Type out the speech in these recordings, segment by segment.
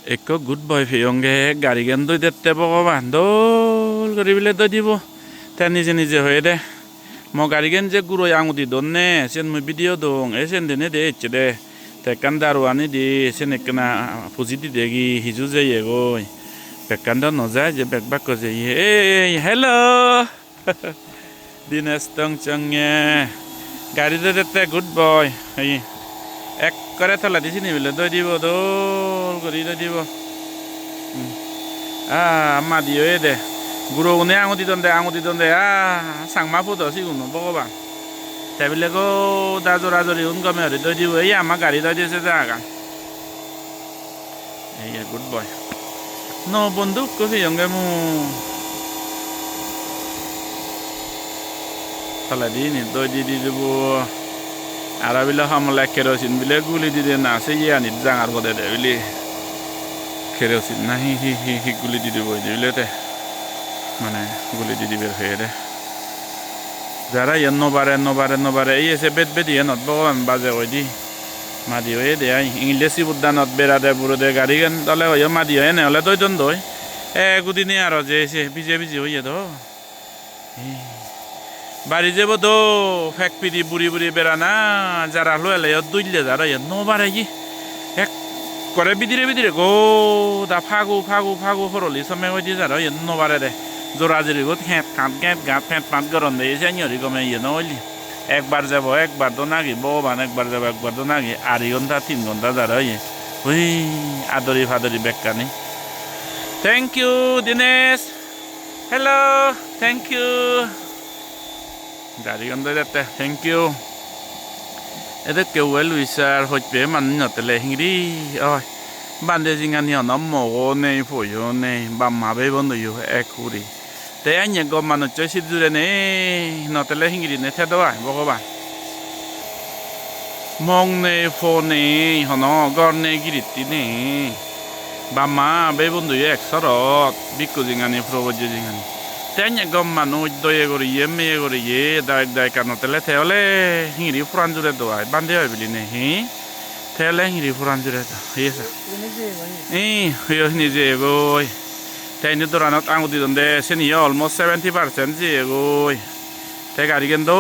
Eko good boy fiyonge gari gen doi dette bogoban dol gori bile doi dibo ta nije nije hoye de mo gari gen je guro yangudi donne sen mo video dong esen dene de echede te kandaru ani di sen ekna puzidi degi hijuje yego bekanda noza je bekbak ko je hey hello Dines tong changye gari de dette good boy hey এক করে থালা দিছি নি বলে দই দিব দোল করি দই দিব আম্মা দিও এ দে গুরু উনি আঙুতি দন্দে সাংমা ফুটো সিগুনো ভগবান তাই বলে গো দাজরা জরি উন গমে হরি দই দিব এই আমার গাড়ি দই দিয়েছে জাগা এই গুড বয় নো বন্ধু কফি অঙ্গে মু থালা দি নি দই দি দিব Arabila hamla kerosin bile guli dide na se yani jangar gode de bile kerosin na hi guli dide boy de bile te mane guli dide ber hede jara yenno bare ei ese bet yenot bogan baje odi madi oye de ai inglesi buddanot berade burode garigen dole oyo madi oye ne ole doi don doi e gudini aro je se bije oye do বাড়ি যাব তো fake পিদি বুড়ি বেড়ানা যারা লয়ালে দুইলে যারা no বারে কি এক করে বিদিরে গো দা ফাগু হরলি সময় হইতে যারা নো বারে রে জোরাজুরি গো ঘ্যাট পাঁচ গরম দিয়ে এসে নিয়রি গমে নইলি একবার যাব একবার তো নাগি ববান একবার যাব একবার তো নাগি 2 ঘন্টা 3 ঘন্টা যারা ওই আদরি ফাদরি বেকানি thank you Dinesh hello thank you Dari kan dah deh, thank you. Itu kewel wisar hojbe man nyotele hingri, oh, bande jingan yo nommo ne foyo ne, bamma be bondo yo ekuri. Te anya go mano chosi dure ne, notele hingri ne te doa, bogoba. Mong ne fo ne, hono gor ne giriti ne, bamma be bondo yo eksorot, bikku jingan ne frogo jingan. Tanya gomma no doye gori yemme gori ye dai kano tele teole hingri furanjure do ai bande ai biline hi tele hingri furanjure do yesa yo nije goi tani doranot angudi donde seni almost 70% je goi te gari gendo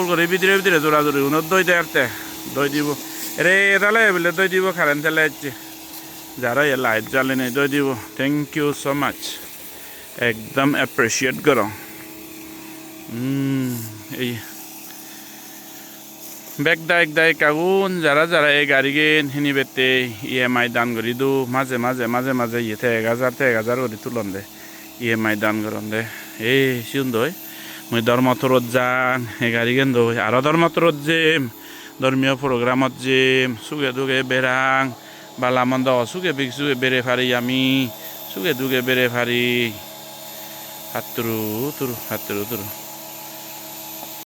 gori bidire dora uno doi derte doi dibo re dale bile doi dibo karen tele jara ye light jalene doi dibo thank you so much একদম appreciate করো এই বেগদাই কাগুন যারা এই গাড়ি gain হিনি বেতে EMI দান করি দু মাঝে ইয়ে 1000 করে তুলন দে ইএমআই দান করন দে এই সুন্দর মই ধর্মতরত যান এই গাড়ি গেন দো আরো ধর্মতরত যে ধর্মীয় প্রোগ্রামত যে সুগে দুগে বেরাং বালামন্দ সুগে বিগসুগে বেরে ফারি আমি সুগে দুগে বেরে ফারি Haturu.